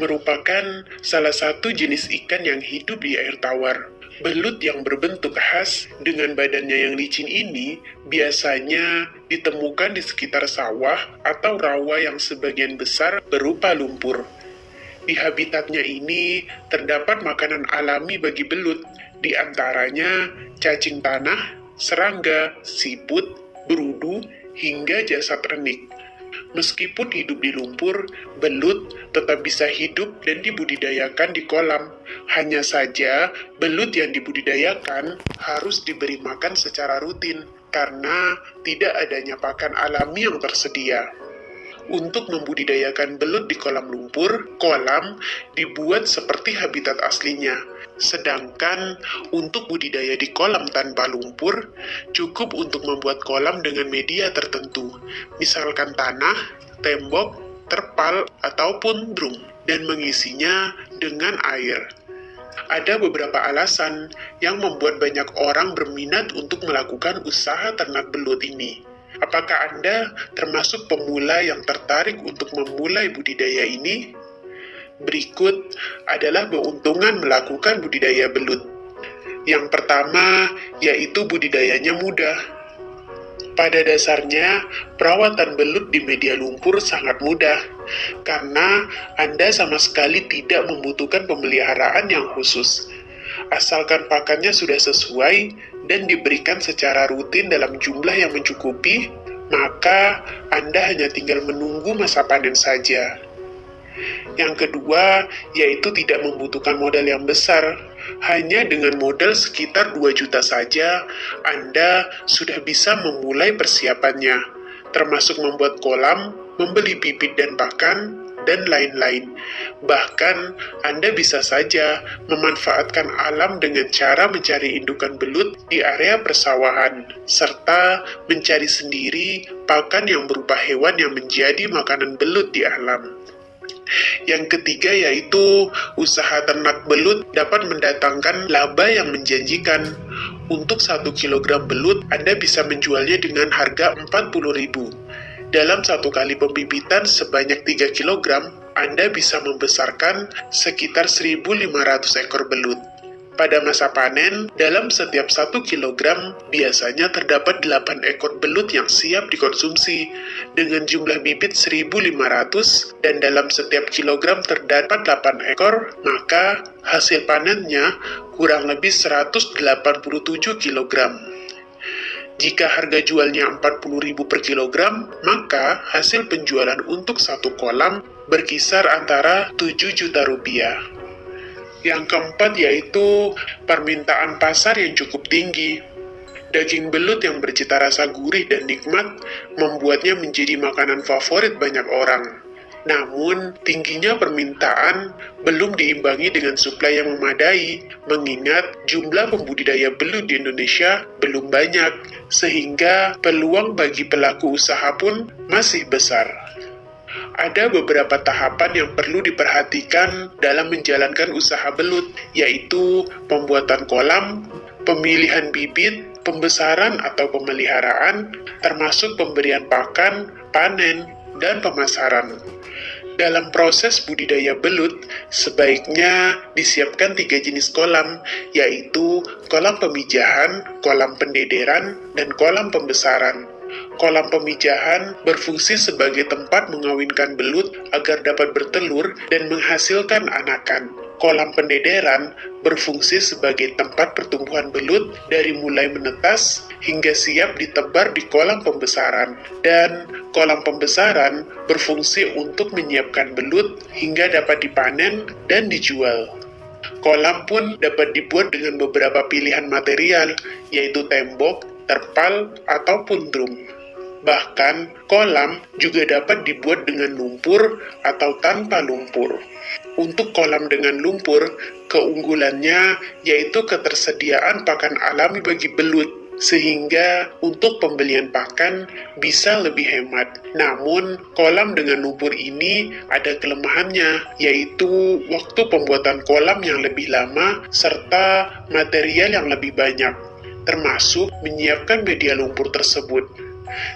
merupakan salah satu jenis ikan yang hidup di air tawar. Belut yang berbentuk khas dengan badannya yang licin ini biasanya ditemukan di sekitar sawah atau rawa yang sebagian besar berupa lumpur. Di habitatnya ini terdapat makanan alami bagi belut, di antaranya cacing tanah, serangga, siput, berudu, hingga jasad renik. Meskipun hidup di lumpur, belut tetap bisa hidup dan dibudidayakan di kolam. Hanya saja, belut yang dibudidayakan harus diberi makan secara rutin, karena tidak adanya pakan alami yang tersedia. Untuk membudidayakan belut di kolam lumpur, kolam dibuat seperti habitat aslinya. Sedangkan untuk budidaya di kolam tanpa lumpur, cukup untuk membuat kolam dengan media tertentu, misalkan tanah, tembok, terpal, ataupun drum, dan mengisinya dengan air. Ada beberapa alasan yang membuat banyak orang berminat untuk melakukan usaha ternak belut ini. Apakah Anda termasuk pemula yang tertarik untuk memulai budidaya ini? Berikut adalah keuntungan melakukan budidaya belut. Yang pertama, yaitu budidayanya mudah. Pada dasarnya, perawatan belut di media lumpur sangat mudah, karena Anda sama sekali tidak membutuhkan pemeliharaan yang khusus. Asalkan pakannya sudah sesuai dan diberikan secara rutin dalam jumlah yang mencukupi, maka Anda hanya tinggal menunggu masa panen saja. Yang kedua, yaitu tidak membutuhkan modal yang besar. Hanya dengan modal sekitar 2 juta saja, Anda sudah bisa memulai persiapannya, termasuk membuat kolam, membeli bibit dan pakan, dan lain-lain. Bahkan, Anda bisa saja memanfaatkan alam dengan cara mencari indukan belut di area persawahan, serta mencari sendiri pakan yang berupa hewan yang menjadi makanan belut di alam. Yang ketiga yaitu usaha ternak belut dapat mendatangkan laba yang menjanjikan. Untuk 1 kilogram belut, Anda bisa menjualnya dengan harga 40.000. Dalam 1 kali pembibitan sebanyak 3 kg, Anda bisa membesarkan sekitar 1.500 ekor belut. Pada masa panen, dalam setiap 1 kg biasanya terdapat 8 ekor belut yang siap dikonsumsi. Dengan jumlah bibit 1.500 dan dalam setiap kilogram terdapat 8 ekor, maka hasil panennya kurang lebih 187 kg. Jika harga jualnya 40.000 per kilogram, maka hasil penjualan untuk 1 kolam berkisar antara 7 juta rupiah. Yang keempat yaitu permintaan pasar yang cukup tinggi. Daging belut yang bercita rasa gurih dan nikmat membuatnya menjadi makanan favorit banyak orang. Namun, tingginya permintaan belum diimbangi dengan suplai yang memadai, mengingat jumlah pembudidaya belut di Indonesia belum banyak, sehingga peluang bagi pelaku usaha pun masih besar. Ada beberapa tahapan yang perlu diperhatikan dalam menjalankan usaha belut, yaitu pembuatan kolam, pemilihan bibit, pembesaran atau pemeliharaan, termasuk pemberian pakan, panen, dan pemasaran. Dalam proses budidaya belut, sebaiknya disiapkan 3 jenis kolam, yaitu kolam pemijahan, kolam pendederan, dan kolam pembesaran. Kolam pemijahan berfungsi sebagai tempat mengawinkan belut agar dapat bertelur dan menghasilkan anakan. Kolam pendederan berfungsi sebagai tempat pertumbuhan belut dari mulai menetas hingga siap ditebar di kolam pembesaran. Dan kolam pembesaran berfungsi untuk menyiapkan belut hingga dapat dipanen dan dijual. Kolam pun dapat dibuat dengan beberapa pilihan material, yaitu tembok, terpal, ataupun drum. Bahkan, kolam juga dapat dibuat dengan lumpur atau tanpa lumpur. Untuk kolam dengan lumpur, keunggulannya yaitu ketersediaan pakan alami bagi belut, sehingga untuk pembelian pakan bisa lebih hemat. Namun, kolam dengan lumpur ini ada kelemahannya, yaitu waktu pembuatan kolam yang lebih lama serta material yang lebih banyak, termasuk menyiapkan media lumpur tersebut.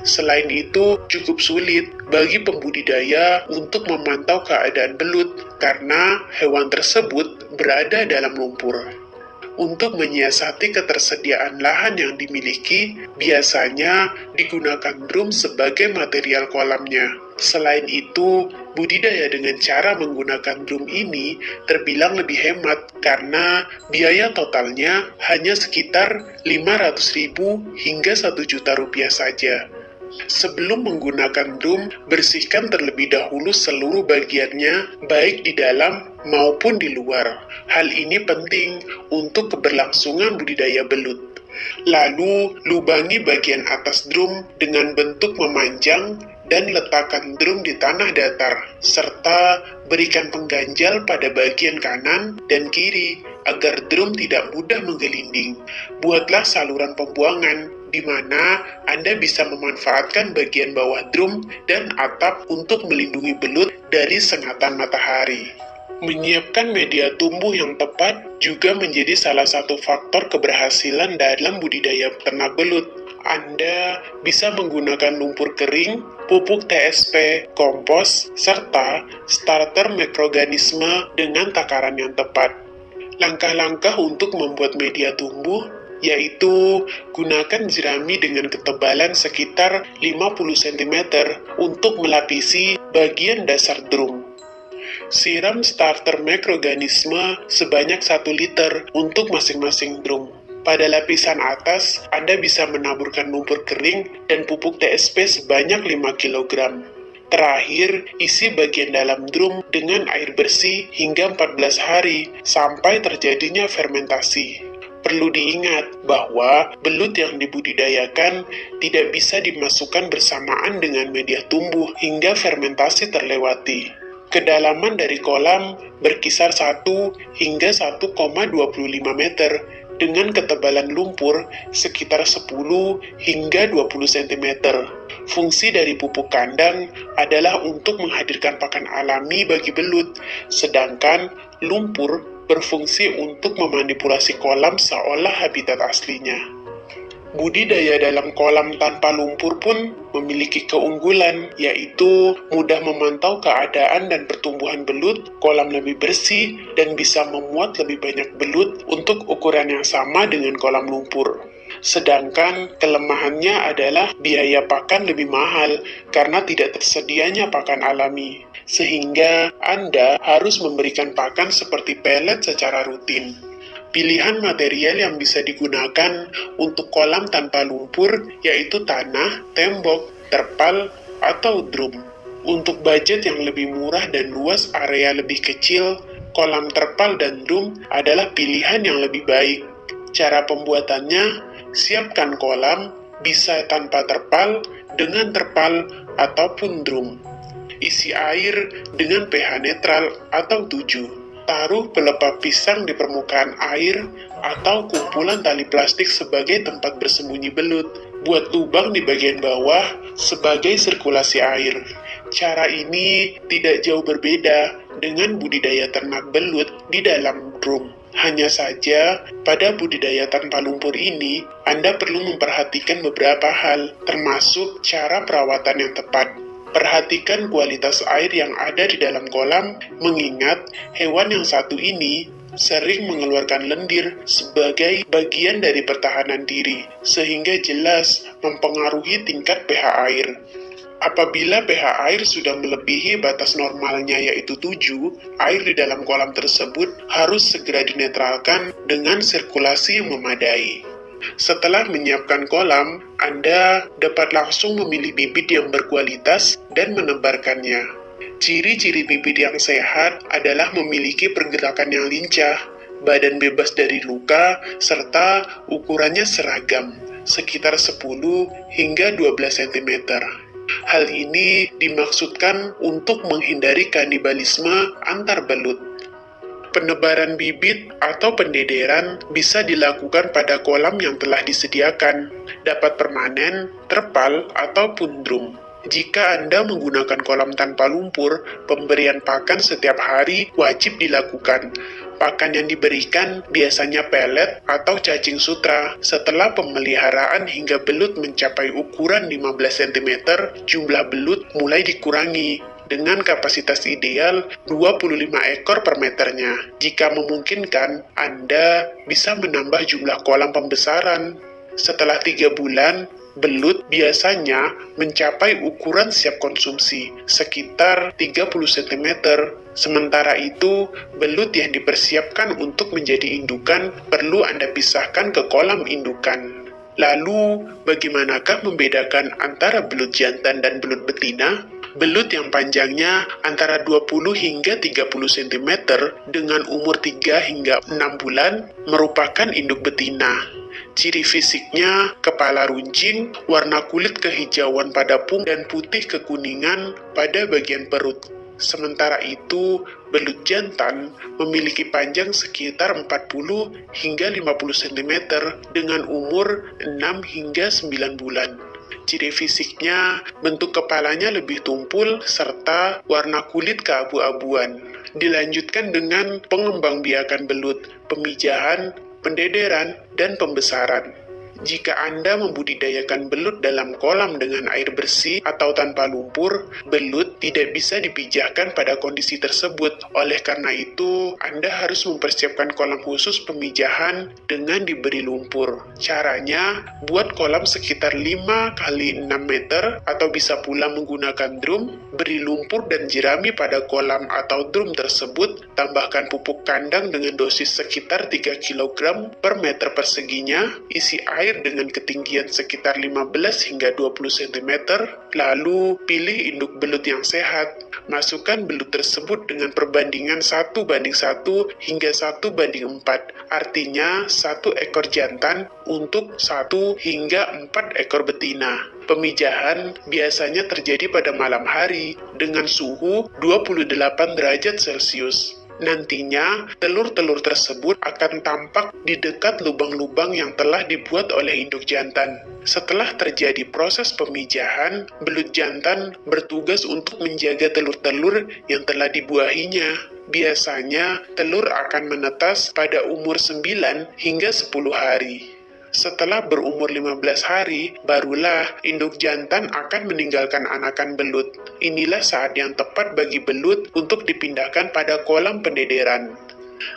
Selain itu, cukup sulit bagi pembudidaya untuk memantau keadaan belut karena hewan tersebut berada dalam lumpur. Untuk menyiasati ketersediaan lahan yang dimiliki, biasanya digunakan drum sebagai material kolamnya. Selain itu, budidaya dengan cara menggunakan drum ini terbilang lebih hemat karena biaya totalnya hanya sekitar 500.000 hingga 1 juta rupiah saja. Sebelum menggunakan drum, bersihkan terlebih dahulu seluruh bagiannya, baik di dalam maupun di luar. Hal ini penting untuk keberlangsungan budidaya belut. Lalu, lubangi bagian atas drum dengan bentuk memanjang dan letakkan drum di tanah datar, serta berikan pengganjal pada bagian kanan dan kiri agar drum tidak mudah menggelinding. Buatlah saluran pembuangan di mana Anda bisa memanfaatkan bagian bawah drum dan atap untuk melindungi belut dari sengatan matahari. Menyiapkan media tumbuh yang tepat juga menjadi salah satu faktor keberhasilan dalam budidaya ternak belut. Anda bisa menggunakan lumpur kering, pupuk TSP, kompos, serta starter mikroorganisme dengan takaran yang tepat. Langkah-langkah untuk membuat media tumbuh yaitu gunakan jerami dengan ketebalan sekitar 50 cm untuk melapisi bagian dasar drum. Siram starter mikroorganisme sebanyak 1 liter untuk masing-masing drum. Pada lapisan atas, Anda bisa menaburkan lumpur kering dan pupuk TSP sebanyak 5 kg. Terakhir, isi bagian dalam drum dengan air bersih hingga 14 hari sampai terjadinya fermentasi. Perlu diingat bahwa belut yang dibudidayakan tidak bisa dimasukkan bersamaan dengan media tumbuh hingga fermentasi terlewati. Kedalaman dari kolam berkisar 1 hingga 1,25 meter dengan ketebalan lumpur sekitar 10 hingga 20 cm. Fungsi dari pupuk kandang adalah untuk menghadirkan pakan alami bagi belut, sedangkan lumpur berfungsi untuk memanipulasi kolam seolah habitat aslinya. Budidaya dalam kolam tanpa lumpur pun memiliki keunggulan, yaitu mudah memantau keadaan dan pertumbuhan belut, kolam lebih bersih, dan bisa memuat lebih banyak belut untuk ukuran yang sama dengan kolam lumpur. Sedangkan kelemahannya adalah biaya pakan lebih mahal karena tidak tersedianya pakan alami, sehingga Anda harus memberikan pakan seperti pelet secara rutin. Pilihan material yang bisa digunakan untuk kolam tanpa lumpur yaitu tanah, tembok, terpal, atau drum. Untuk budget yang lebih murah dan luas area lebih kecil, kolam terpal dan drum adalah pilihan yang lebih baik. Cara pembuatannya, siapkan kolam, bisa tanpa terpal, dengan terpal, ataupun drum. Isi air dengan pH netral atau 7. Taruh pelepah pisang di permukaan air atau kumpulan tali plastik sebagai tempat bersembunyi belut. Buat lubang di bagian bawah sebagai sirkulasi air. Cara ini tidak jauh berbeda dengan budidaya ternak belut di dalam drum. Hanya saja, pada budidaya tanpa lumpur ini, Anda perlu memperhatikan beberapa hal, termasuk cara perawatan yang tepat. Perhatikan kualitas air yang ada di dalam kolam, mengingat hewan yang satu ini sering mengeluarkan lendir sebagai bagian dari pertahanan diri, sehingga jelas mempengaruhi tingkat pH air. Apabila pH air sudah melebihi batas normalnya yaitu 7, air di dalam kolam tersebut harus segera dinetralkan dengan sirkulasi yang memadai. Setelah menyiapkan kolam, Anda dapat langsung memilih bibit yang berkualitas dan menebarkannya. Ciri-ciri bibit yang sehat adalah memiliki pergerakan yang lincah, badan bebas dari luka, serta ukurannya seragam, sekitar 10 hingga 12 cm. Hal ini dimaksudkan untuk menghindari kanibalisme antar belut. Penebaran bibit atau pendederan bisa dilakukan pada kolam yang telah disediakan, dapat permanen, terpal, ataupun drum. Jika Anda menggunakan kolam tanpa lumpur, pemberian pakan setiap hari wajib dilakukan. Pakan yang diberikan biasanya pelet atau cacing sutra. Setelah pemeliharaan hingga belut mencapai ukuran 15 cm, jumlah belut mulai dikurangi dengan kapasitas ideal 25 ekor per meternya. Jika memungkinkan, Anda bisa menambah jumlah kolam pembesaran. Setelah 3 bulan, belut biasanya mencapai ukuran siap konsumsi, sekitar 30 cm. Sementara itu, belut yang dipersiapkan untuk menjadi indukan perlu Anda pisahkan ke kolam indukan. Lalu, bagaimanakah membedakan antara belut jantan dan belut betina? Belut yang panjangnya antara 20 hingga 30 cm dengan umur 3 hingga 6 bulan merupakan induk betina. Ciri fisiknya kepala runcing, warna kulit kehijauan pada punggung dan putih kekuningan pada bagian perut. Sementara itu, belut jantan memiliki panjang sekitar 40 hingga 50 cm dengan umur 6 hingga 9 bulan. Ciri fisiknya, bentuk kepalanya lebih tumpul serta warna kulit keabu-abuan. Dilanjutkan dengan pengembangbiakan belut, pemijahan, pendederan, dan pembesaran. Jika Anda membudidayakan belut dalam kolam dengan air bersih atau tanpa lumpur, belut tidak bisa dipijahkan pada kondisi tersebut. Oleh karena itu, Anda harus mempersiapkan kolam khusus pemijahan dengan diberi lumpur. Caranya, buat kolam sekitar 5 x 6 meter atau bisa pula menggunakan drum, beri lumpur dan jerami pada kolam atau drum tersebut, tambahkan pupuk kandang dengan dosis sekitar 3 kg per meter perseginya, isi air dengan ketinggian sekitar 15 hingga 20 cm, lalu pilih induk belut yang sehat. Masukkan belut tersebut dengan perbandingan 1:1 hingga 1:4, artinya 1 ekor jantan untuk 1 hingga 4 ekor betina. Pemijahan biasanya terjadi pada malam hari dengan suhu 28 derajat Celcius. Nantinya, telur-telur tersebut akan tampak di dekat lubang-lubang yang telah dibuat oleh induk jantan. Setelah terjadi proses pemijahan, belut jantan bertugas untuk menjaga telur-telur yang telah dibuahinya. Biasanya, telur akan menetas pada umur 9 hingga 10 hari. Setelah berumur 15 hari, barulah induk jantan akan meninggalkan anakan belut. Inilah saat yang tepat bagi belut untuk dipindahkan pada kolam pendederan.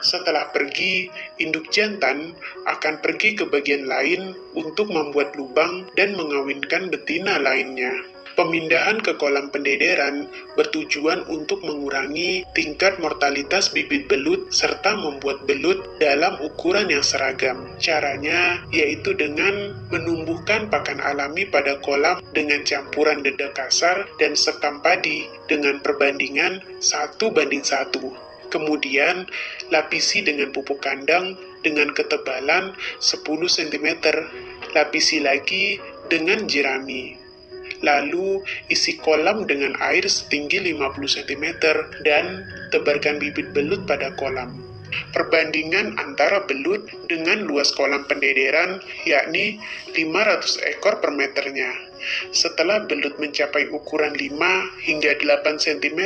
Setelah pergi, induk jantan akan pergi ke bagian lain untuk membuat lubang dan mengawinkan betina lainnya. Pemindahan ke kolam pendederan bertujuan untuk mengurangi tingkat mortalitas bibit belut serta membuat belut dalam ukuran yang seragam. Caranya yaitu dengan menumbuhkan pakan alami pada kolam dengan campuran dedak kasar dan sekam padi dengan perbandingan 1:1. Kemudian, lapisi dengan pupuk kandang dengan ketebalan 10 cm. Lapisi lagi dengan jerami. Lalu, isi kolam dengan air setinggi 50 cm dan tebarkan bibit belut pada kolam. Perbandingan antara belut dengan luas kolam pendederan yakni 500 ekor per meternya. Setelah belut mencapai ukuran 5 hingga 8 cm,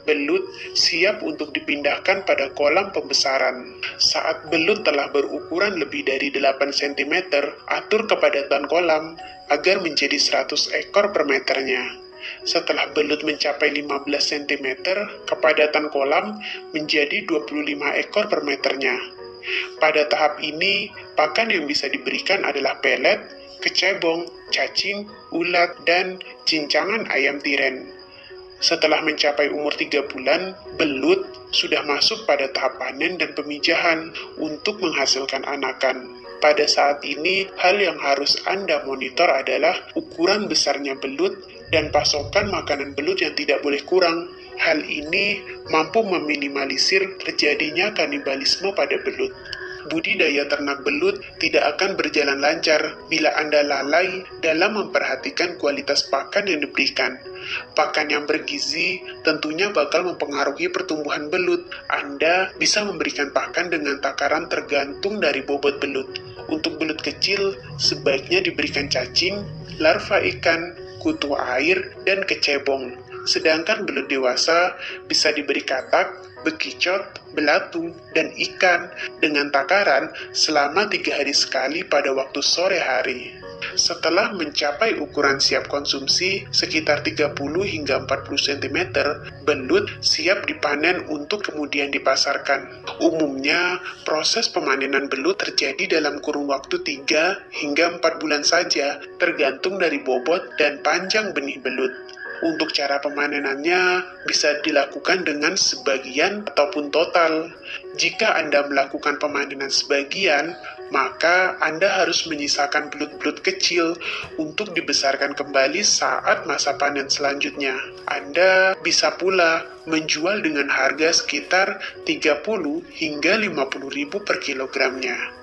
belut siap untuk dipindahkan pada kolam pembesaran. Saat belut telah berukuran lebih dari 8 cm, atur kepadatan kolam agar menjadi 100 ekor per meternya. Setelah belut mencapai 15 cm, kepadatan kolam menjadi 25 ekor per meternya. Pada tahap ini, pakan yang bisa diberikan adalah pelet, kecebong, cacing, ulat, dan cincangan ayam tiren. Setelah mencapai umur 3 bulan, belut sudah masuk pada tahap panen dan pemijahan untuk menghasilkan anakan. Pada saat ini, hal yang harus Anda monitor adalah ukuran besarnya belut dan pasokan makanan belut yang tidak boleh kurang. Hal ini mampu meminimalisir terjadinya kanibalisme pada belut. Budidaya ternak belut tidak akan berjalan lancar bila Anda lalai dalam memperhatikan kualitas pakan yang diberikan. Pakan yang bergizi tentunya bakal mempengaruhi pertumbuhan belut. Anda bisa memberikan pakan dengan takaran tergantung dari bobot belut. Untuk belut kecil, sebaiknya diberikan cacing, larva ikan, kutu air, dan kecebong. Sedangkan belut dewasa bisa diberi katak, bekicot, belatung, dan ikan dengan takaran selama 3 hari sekali pada waktu sore hari. Setelah mencapai ukuran siap konsumsi sekitar 30 hingga 40 cm, belut siap dipanen untuk kemudian dipasarkan. Umumnya, proses pemanenan belut terjadi dalam kurun waktu 3 hingga 4 bulan saja, tergantung dari bobot dan panjang benih belut. Untuk cara pemanenannya bisa dilakukan dengan sebagian ataupun total. Jika Anda melakukan pemanenan sebagian, maka Anda harus menyisakan belut-belut kecil untuk dibesarkan kembali saat masa panen selanjutnya. Anda bisa pula menjual dengan harga sekitar 30 hingga 50 ribu per kilogramnya.